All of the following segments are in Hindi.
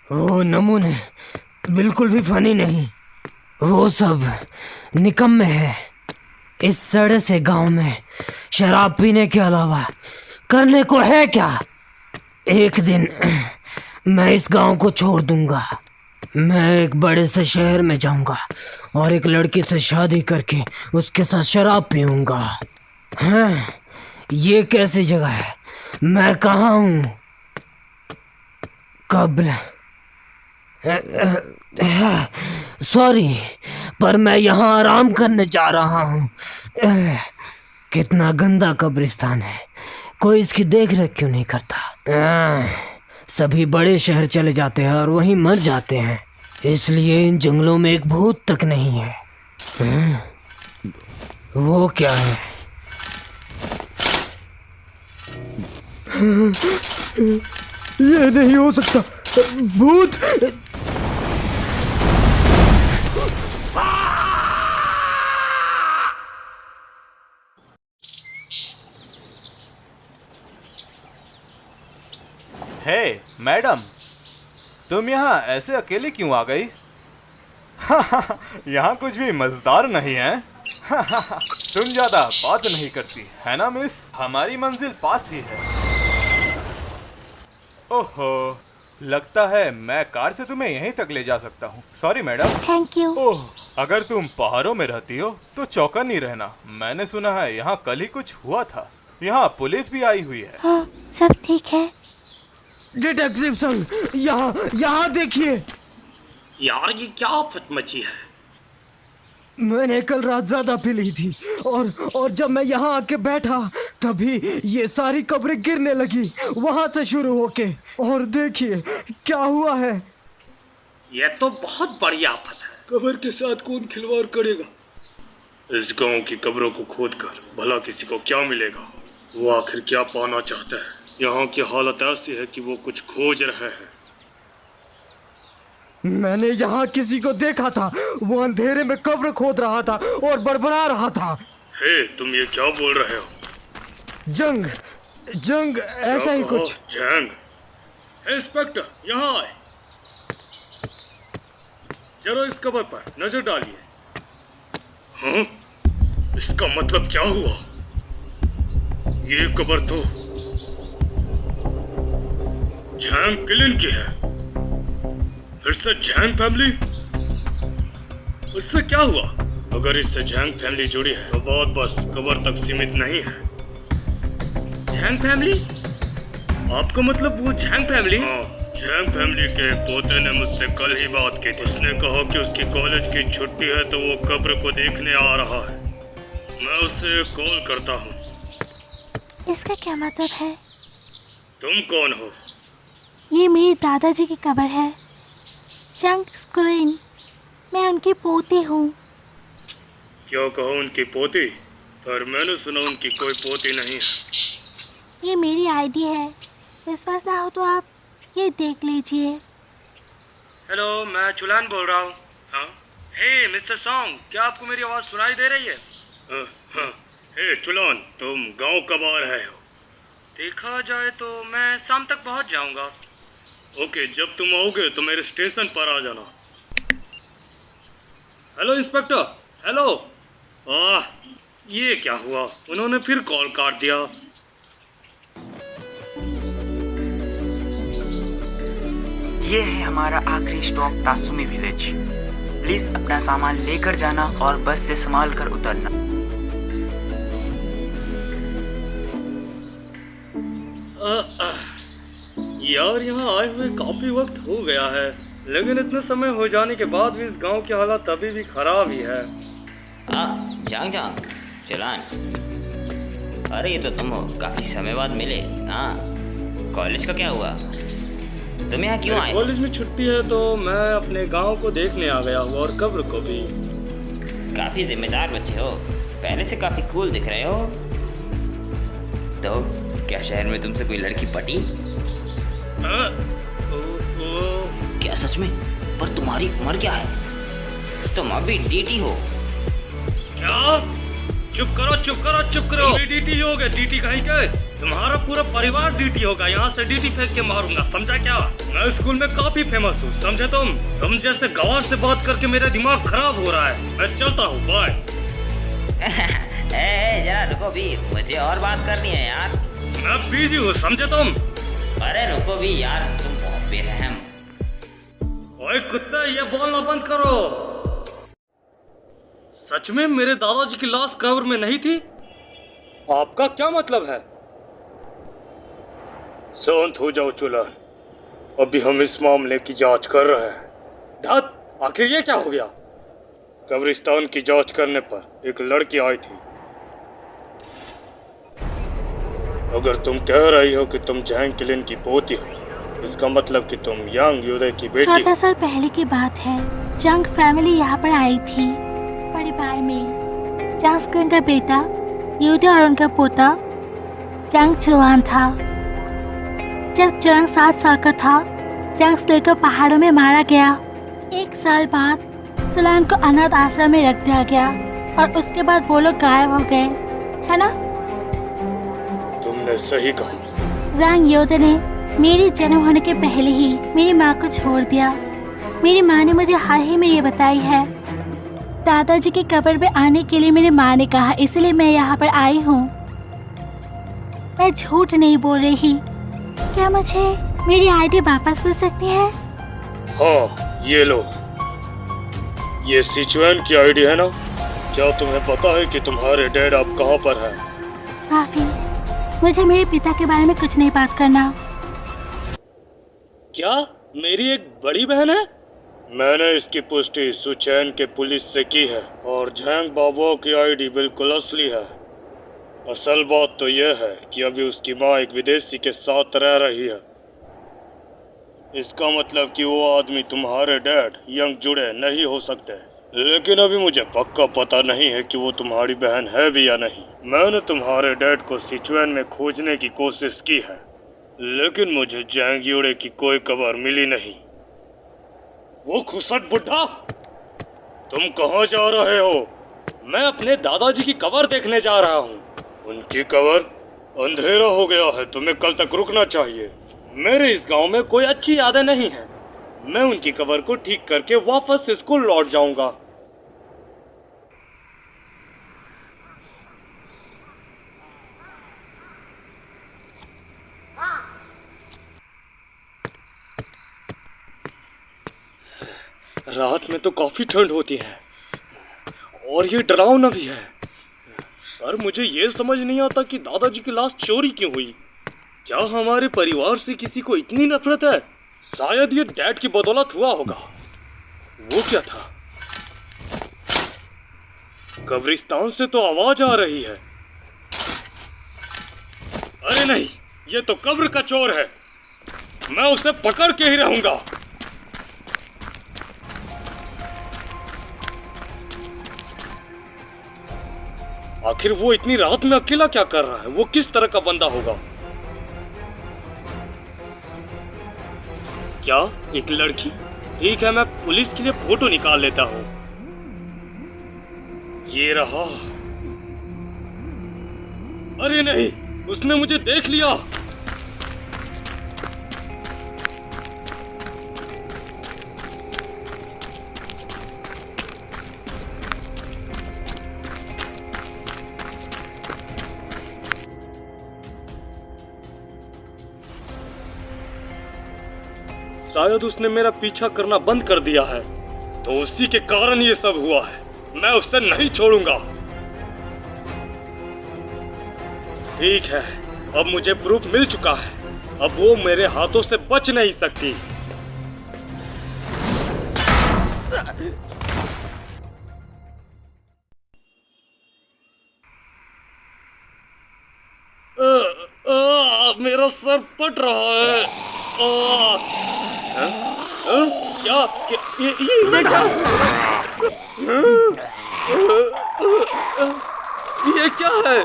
वो नमूने बिल्कुल भी फनी नहीं, वो सब निकम्मे है। इस सड़े से गांव में शराब पीने के अलावा करने को है क्या? एक दिन मैं इस गांव को छोड़ दूंगा। मैं एक बड़े से शहर में जाऊंगा और एक लड़की से शादी करके उसके साथ शराब पीऊंगा। हाँ, ये कैसी जगह है? मैं कहाँ हूँ? कब्र? सॉरी, पर मैं यहाँ आराम करने जा रहा हूँ। कितना गंदा कब्रिस्तान है, कोई इसकी देख रेख क्यों नहीं करता? सभी बड़े शहर चले जाते हैं और वहीं मर जाते हैं, इसलिए इन जंगलों में एक भूत तक नहीं है। वो क्या है? ये नहीं हो सकता, भूत! हे मैडम, तुम यहाँ ऐसे अकेले क्यों आ गई? यहाँ कुछ भी मजेदार नहीं है। तुम ज्यादा बात नहीं करती है ना मिस? हमारी मंजिल पास ही है। ओहो, लगता है मैं कार से तुम्हें यहीं तक ले जा सकता हूँ। Sorry madam. Thank you. Oh, अगर तुम पहाड़ों में रहती हो तो चौकन्नी रहना। मैंने सुना है यहाँ कल ही कुछ हुआ था। यहाँ पुलिस भी आई हुई है। हाँ, सब ठीक है। डिटेक्टिव सर, यहाँ देखिए। यार ये क्या आफत मची है? मैंने कल रात ज्यादा पी ली थी और जब मैं यहाँ आके बैठा तभी ये सारी कब्रें गिरने लगी, वहां से शुरू होके। और देखिए क्या हुआ है। ये तो बहुत बड़ी आफत है। कब्र के साथ कौन खिलवाड़ करेगा? इस गांव की कब्रों को खोदकर भला किसी को क्या मिलेगा? वो आखिर क्या पाना चाहता है? यहाँ की हालत ऐसी है कि वो कुछ खोज रहे हैं। मैंने यहाँ किसी को देखा था, वो अंधेरे में कब्र खोद रहा था और बड़बड़ा रहा था। हे, तुम ये क्या बोल रहे हो? जंग ऐसा ही कुछ। जंग? इंस्पेक्टर यहाँ आए, चलो इस कब्र पर नजर डालिए। हाँ, इसका मतलब क्या हुआ? ये कब्र तो जैंग किलिन की है। फिर से जैंग फैमिली? उससे क्या हुआ? अगर इससे जैंग फैमिली जुड़ी है तो बात बस कब्र तक सीमित नहीं है। जैंग फैमिली? आपका मतलब वो जैंग फैमिली? हाँ, जैंग फैमिली के पोते ने मुझसे कल ही बात की थी। उसने कहा कि उसकी कॉलेज की छुट्टी है तो वो कब्र को देखने आ रहा है। मैं उससे कॉल करता हूँ। इसका क्या मतलब है? तुम कौन हो? ये मेरे दादाजी की कब्र है, जंग स्क्रीन। मैं उनकी पोती हूँ। क्या कहो, उनकी पोती? पर मैंने सुना उनकी कोई पोती नहीं है। ये मेरी आईडी है, विश्वास ना हो तो आप ये देख लीजिए। हेलो, मैं चुलान बोल रहा हूँ। हाँ, हे मिस्टर सॉन्ग, क्या आपको मेरी आवाज़ सुनाई दे रही है? हाँ, हे चुलान, तुम गांव कब आ रहे हो? देखा जाए तो मैं शाम तक पहुँच जाऊँगा। ओके, जब तुम आओगे तो मेरे स्टेशन पर आ जाना। Hello inspector, hello. ये क्या हुआ? उन्होंने फिर कॉल काट दिया। ये है हमारा आखिरी स्टॉप तासुमी विलेज। प्लीज अपना सामान लेकर जाना और बस से संभाल कर उतरना। यार, यहाँ आए हुए काफी वक्त हो गया है, लेकिन इतने समय हो जाने के बाद भी इस गांव की हालत अभी भी खराब ही है। जांग जांग चलान, अरे ये तो तुम हो, काफी समय बाद मिले। हाँ, कॉलेज का क्या हुआ? तुम यहाँ क्यों आए? कॉलेज में छुट्टी है तो मैं अपने गांव को देखने आ गया हूँ, और कब्र को भी। काफी जिम्मेदार बच्चे हो, पहले से काफी कूल दिख रहे हो। तो क्या शहर में तुमसे कोई लड़की पटी? क्या सच में? पर तुम्हारी उम्र क्या है? तुम अभी डीटी हो। क्या? चुप करो चुप करो चुप करो। तुम भी डीटी हो गए? डीटी कहीं के? तुम्हारा पूरा परिवार डीटी होगा। यहाँ से डीटी फेंक के मारूंगा, समझा क्या? मैं स्कूल में काफी फेमस हूँ, समझे तुम जैसे गवार से बात करके मेरा दिमाग खराब हो रहा है। मैं चलता हूँ, बाय। जरा रुको भी, मुझे और बात करनी है यार। मैं बिजी हूँ, समझे तुम? अरे रुको भी यार, तुम बहुत बेरहम। ओए कुत्ते, ये बोलना बंद करो। सच में मेरे दादाजी की लाश कब्र में नहीं थी? आपका क्या मतलब है? शांत हो जाओ चुलान, अभी हम इस मामले की जांच कर रहे हैं। धत, आखिर ये क्या हो गया? कब्रिस्तान की जांच करने पर एक लड़की आई थी। अगर तुम कह रही हो कि तुम जैंग किलिन की पोती हो, इसका मतलब कि तुम यांग यूदे की बेटी। 14 साल पहले की बात है। जंग फैमिली यहाँ पर आई थी। परिवार में जंग का बेटा यूदे और उनका पोता जंग चुलान था। जब जंग 7 साल का था, जंग स्लेटर पहाड़ों में मारा गया। 1 साल बाद सुलान को अनाथ आश्रम में रख दिया गया और उसके बाद वो लोग गायब हो गए, है ना? तुमने सही कहा। जंग योदे ने मेरी जन्म होने के पहले ही मेरी माँ को छोड़ दिया। मेरी माँ ने मुझे हाल ही में ये बताई है। दादाजी की कब्र पे आने के लिए मेरी माँ ने कहा, इसलिए मैं यहाँ पर आई हूँ। मैं झूठ नहीं बोल रही। क्या मुझे मेरी आईडी वापस मिल सकती है? हाँ, ये लो, ये सिचुएन की आईडी है ना? क्या तुम्हें पता है कि तुम्हारे डैड अब कहाँ पर है? माफी, मुझे मेरे पिता के बारे में कुछ नहीं बात करना। क्या मेरी एक बड़ी बहन है? मैंने इसकी पुष्टि सुचैन के पुलिस से की है और झैंग बाबुओं की आईडी बिल्कुल असली है। असल बात तो यह है कि अभी उसकी माँ एक विदेशी के साथ रह रही है। इसका मतलब कि वो आदमी तुम्हारे डैड यंग जुड़े नहीं हो सकते। लेकिन अभी मुझे पक्का पता नहीं है कि वो तुम्हारी बहन है भी या नहीं। मैंने तुम्हारे डैड को सिचुएन में खोजने की कोशिश की है, लेकिन मुझे जैंग यूडे की कोई खबर मिली नहीं। वो खुसट बुढ़ा, तुम कहाँ जा रहे हो? मैं अपने दादाजी की कब्र देखने जा रहा हूँ। उनकी कब्र? अंधेरा हो गया है, तुम्हें कल तक रुकना चाहिए। मेरे इस गांव में कोई अच्छी यादें नहीं है। मैं उनकी कब्र को ठीक करके वापस स्कूल लौट जाऊंगा। रात में तो काफी ठंड होती है और ये डरावना भी है। पर मुझे ये समझ नहीं आता कि दादाजी की लाश चोरी क्यों हुई। क्या हमारे परिवार से किसी को इतनी नफरत है? शायद ये डैड की बदौलत हुआ होगा। वो क्या था? कब्रिस्तान से तो आवाज आ रही है। अरे नहीं, ये तो कब्र का चोर है। मैं उसे पकड़ के ही रहूंगा। आखिर वो इतनी रात में अकेला क्या कर रहा है? वो किस तरह का बंदा होगा? क्या एक लड़की? ठीक है, मैं पुलिस के लिए फोटो निकाल लेता हूँ। ये रहा। अरे नहीं, उसने मुझे देख लिया। शायद उसने मेरा पीछा करना बंद कर दिया है, तो उसी के कारण ये सब हुआ है। मैं उसे नहीं छोड़ूंगा। ठीक है, अब मुझे प्रूफ मिल चुका है। अब वो मेरे हाथों से बच नहीं सकती। मेरा सर फट रहा है। क्या ये क्या? ये क्या है?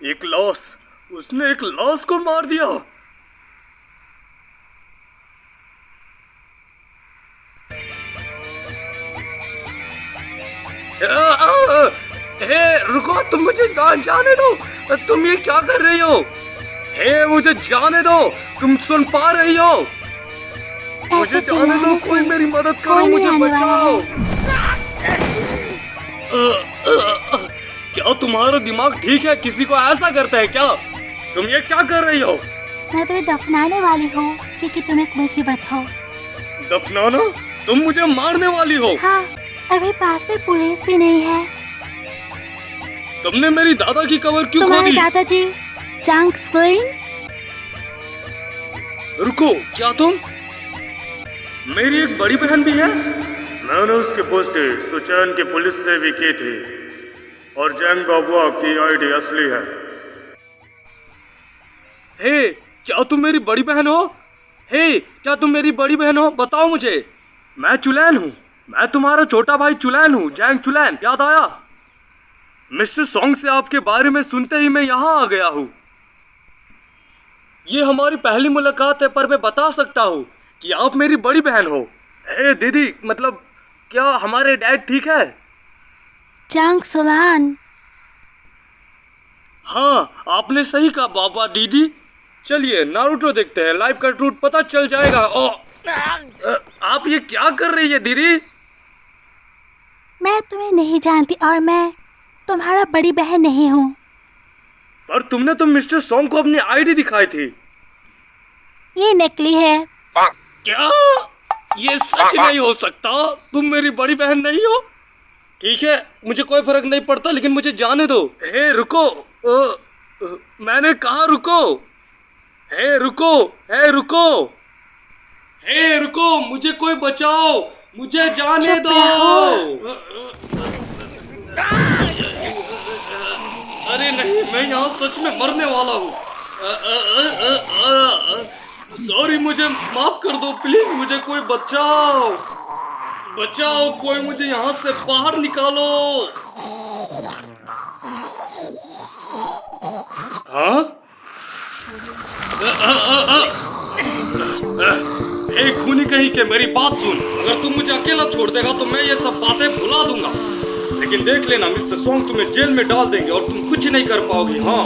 एक लाश, उसने एक लाश को मार दिया। हे रुको, तुम मुझे जाने दो। तुम ये क्या कर रही हो? हे मुझे जाने दो। तुम सुन पा रही हो? मुझे जाने दो। कोई मेरी मदद करो, मुझे बचाओ। क्या तुम्हारा दिमाग ठीक है? किसी को ऐसा करता है क्या? तुम ये क्या कर रही हो? मैं तुम्हें दफनाने वाली हूँ क्योंकि तुम एक मुसीबत हो। दफनाना? तुम मुझे मारने वाली हो? हाँ, अभी पास में पुलिस भी नहीं है। तुमने मेरी दादा की कबर क्यों खोदी? तुम्हारे दादाजी चांग स्क्विंग? रुको, क्या तुम? मेरी एक बड़ी बहन भी है। मैंने उसकी पुष्टि सुचैन की पुलिस से भी की थी और जैंग बाबुआ की आईडी असली है। हे, क्या तुम मेरी बड़ी बहन हो? हे, क्या तुम मेरी बड़ी बहन हो? बताओ मुझे। मैं चुलैन हूँ। मैं तुम्हारा छोटा भाई चुलैन हूँ, जैंग चुलैन। याद आया? मिस्टर सॉन्ग से आपके बारे में सुनते ही मैं यहाँ आ गया हूँ। ये हमारी पहली मुलाकात है, पर मैं बता सकता हूँ कि आप मेरी बड़ी बहन हो। हे दीदी, मतलब क्या हमारे डैड ठीक है? चांग सोलान। हाँ, आपने सही कहा बाबा दीदी। चलिए नारुतो देखते हैं, लाइव का ट्रूथ पता चल जाएगा। आप ये क्या कर रही है दीदी? मैं तुम्हें नहीं जानती और मैं तुम्हारा बड़ी बहन नहीं हूँ। पर तुमने तो मिस्टर सॉन्ग को अपनी आईडी दिखाई थी। ये नकली है। क्या? ये सच नहीं हो सकता। तुम मेरी बड़ी बहन नहीं हो। ठीक है, मुझे कोई फर्क नहीं पड़ता, लेकिन मुझे जाने दो। हे रुको, मैंने कहा रुको। हे रुको, हे रुको, हे रुको, मुझे कोई बचाओ, मुझे जाने दो। अरे नहीं, मैं यहाँ सच में मरने वाला हूँ। सॉरी, मुझे माफ कर दो प्लीज। मुझे कोई बचाओ, बचाओ, कोई मुझे यहाँ से बाहर निकालो। हाँ? एक खूनी कहीं के, मेरी बात सुन। अगर तुम मुझे अकेला छोड़ देगा तो मैं ये सब बातें भुला दूंगा, लेकिन देख लेना मिस्टर सॉन्ग तुम्हें जेल में डाल देंगे और तुम कुछ नहीं कर पाओगी। हाँ,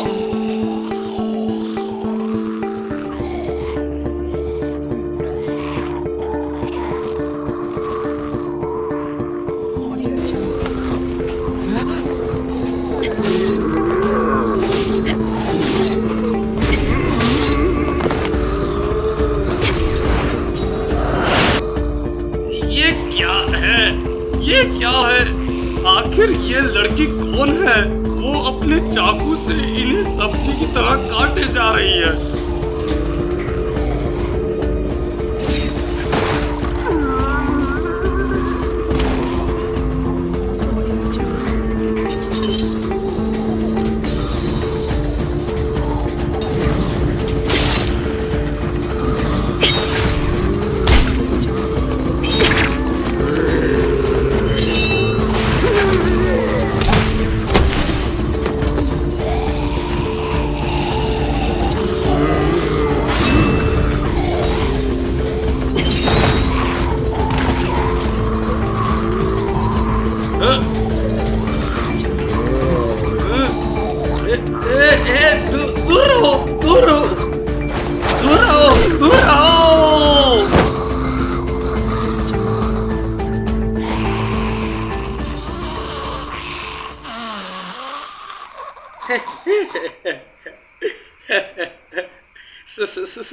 ये क्या है? आखिर ये लड़की कौन है? वो अपने चाकू से इन्हें सब्जी की तरह काटे जा रही है।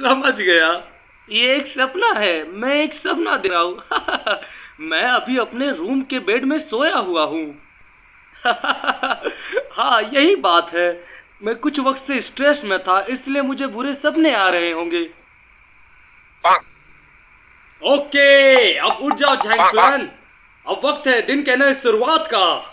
समझ गया, ये एक सपना है, मैं एक सपना दे रहा हूँ। मैं अभी अपने रूम के बेड में सोया हुआ हूँ। हाँ यही बात है, मैं कुछ वक्त से स्ट्रेस में था, इसलिए मुझे बुरे सपने आ रहे होंगे। ओके, अब उठ जाओ झैंगचुआन, अब वक्त है दिन के नए शुरुआत का।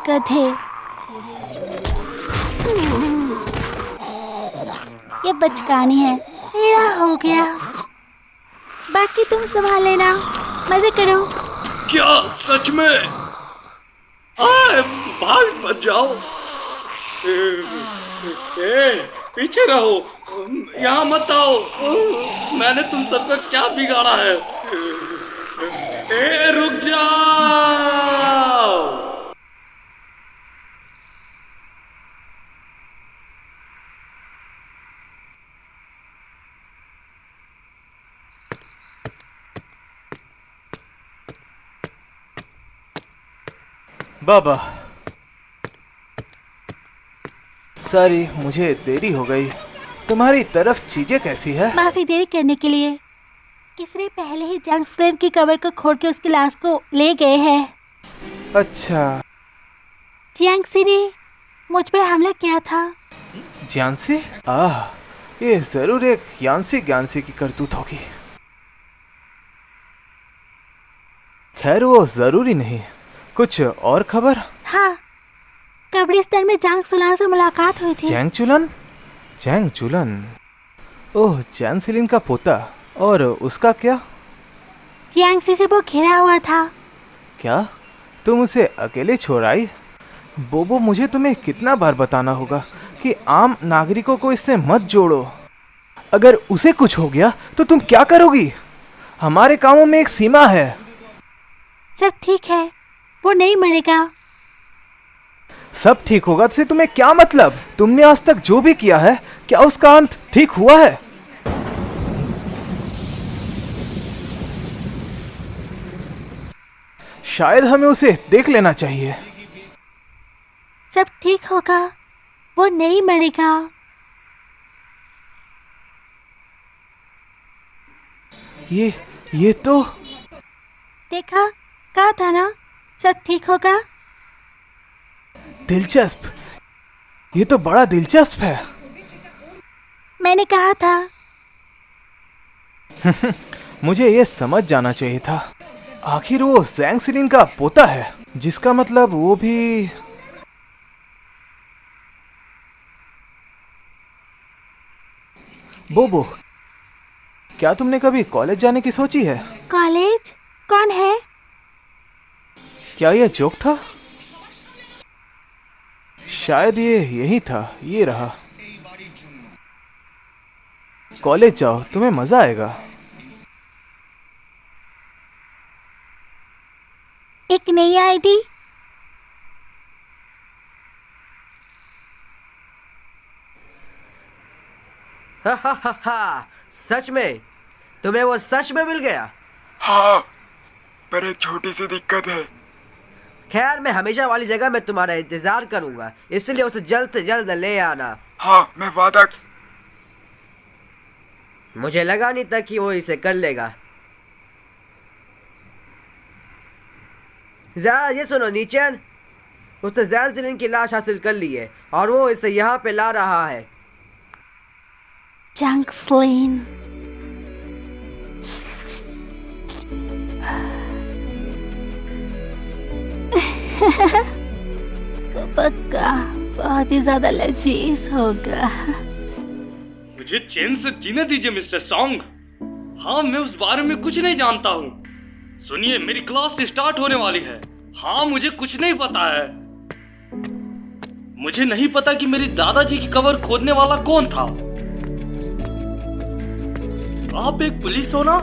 गधे, ये बचकानी है, मेरा हो गया, बाकी तुम संभाल लेना, मजे करो। क्या सच में? आए, भाग मत जाओ। पीछे रहो, यहाँ मत आओ, मैंने तुम सबका क्या बिगाड़ा है? रुक जाओ। बाबा सॉरी, मुझे देरी हो गई। तुम्हारी तरफ चीजें कैसी है? माफी देरी करने के लिए। किसने पहले ही जंग स्लेव की कवर को खोल के उसकी लाश को ले गए हैं। अच्छा, जियांगसी ने मुझ पर हमला किया था। जियांगसी? ये जरूर एक यांसी ज्ञानसी की करतूत होगी। खैर वो जरूरी नहीं। कुछ और खबर? हाँ, कब्रिस्तान में जांग सुलान से मुलाकात हुई थी। जैंगचुलन? जैंगचुलन, ओह जैंगसिलिन का पोता। और उसका क्या? जियांगसी से वो घिरा हुआ था। क्या तुम उसे अकेले छोड़ आई? बोबो, मुझे तुम्हें कितना बार बताना होगा कि आम नागरिकों को इससे मत जोड़ो। अगर उसे कुछ हो गया तो तुम क्या करोगी? हमारे कामों में एक सीमा है। सब ठीक है, वो नहीं मरेगा। सब ठीक होगा से तुम्हें क्या मतलब? तुमने आज तक जो भी किया है, क्या उसका अंत ठीक हुआ है? शायद हमें उसे देख लेना चाहिए। सब ठीक होगा, वो नहीं मरेगा। ये तो देखा, कहा था ना, सब ठीक होगा। दिलचस्प, ये तो बड़ा दिलचस्प है। मैंने कहा था। मुझे ये समझ जाना चाहिए था। आखिर वो जैंगसिलिन का पोता है, जिसका मतलब वो भी। बोबो, क्या तुमने कभी कॉलेज जाने की सोची है? कॉलेज? कौन है? क्या यह जोक था? शायद ये यही था, ये रहा। कॉलेज जाओ, तुम्हें मजा आएगा। एक नई आईडी। सच में? तुम्हें वो सच में मिल गया? हाँ, पर एक छोटी सी दिक्कत है। खैर, मैं हमेशा वाली जगह में तुम्हारा इंतजार करूंगा, इसलिए उसे जल्द से जल्द ले आना। हाँ, मैं वादा। मुझे लगा नहीं था कि वो इसे कर लेगा। जरा ये सुनो नीचन, उसने जैंगसिलिन की लाश हासिल कर ली है और वो इसे यहाँ पे ला रहा है। जैंगसिलिन। तो पक्का बहुत ही ज्यादा लजीज होगा। मुझे चैन से जीने दीजिए मिस्टर सॉन्ग। हाँ, मैं उस बारे में कुछ नहीं जानता हूँ। सुनिए, मेरी क्लास स्टार्ट होने वाली है। हाँ, मुझे कुछ नहीं पता है। मुझे नहीं पता कि मेरी दादाजी की कबर खोदने वाला कौन था। आप एक पुलिस हो ना,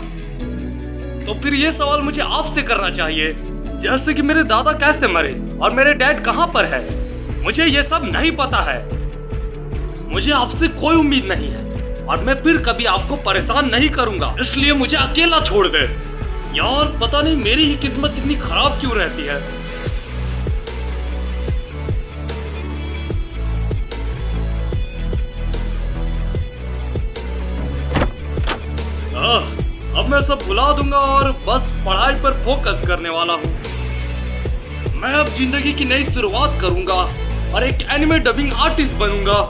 तो फिर ये सवाल मुझे आपसे करना चाहिए, जैसे कि मेरे दादा कैसे मरे और मेरे डैड कहाँ पर है। मुझे ये सब नहीं पता है। मुझे आपसे कोई उम्मीद नहीं है और मैं फिर कभी आपको परेशान नहीं करूंगा, इसलिए मुझे अकेला छोड़ दे। यार पता नहीं मेरी ही किस्मत इतनी खराब क्यों रहती है। अब मैं सब भुला दूंगा और बस पढ़ाई पर फोकस करने वाला हूँ। मैं अब जिंदगी की नई शुरुआत करूंगा और एक एनिमे डबिंग आर्टिस्ट बनूंगा।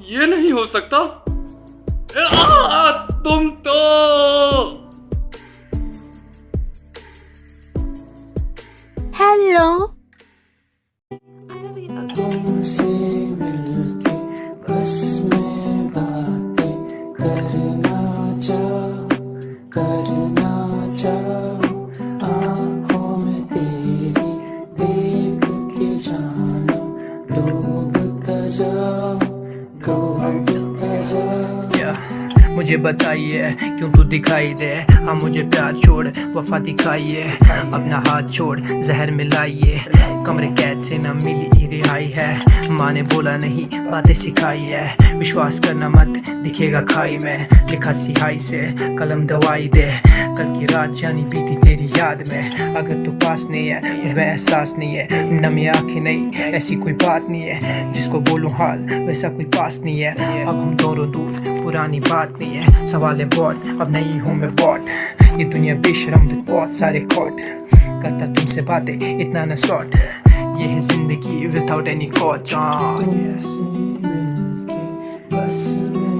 ये नहीं हो सकता। तुम तो हेलो। तुमसे मिलके बस मैं बातें करना चाहूं, आंखों में तेरी देख के जानम डूबता जाऊं। मुझे बताइए क्यों तू दिखाई दे, हाँ मुझे प्यार छोड़ वफा दिखाइए, अपना हाथ छोड़ जहर मिलाइए, कमरे कैद से न मिली रिहाई है, माँ ने बोला नहीं बातें सिखाई है, विश्वास करना मत दिखेगा खाई में, लिखा सिहाई से कलम दवाई दे, कल की रात जानी बीती तेरी याद में, अगर तू पास नहीं है मुझ में एहसास नहीं है, नमी आँखें नहीं ऐसी कोई बात नहीं है, जिसको बोलूं हाल वैसा कोई पास नहीं है, अब हम दोनों दूर पुरानी बात नहीं है, सवाल है बहुत अब नहीं हूँ मैं बॉट, ये दुनिया बेशरम विद बहुत सारे कॉट, करता तुमसे बातें इतना न सॉर्ट, ये है जिंदगी विदाउट एनी कॉट। तुमसे मिलके बस मैं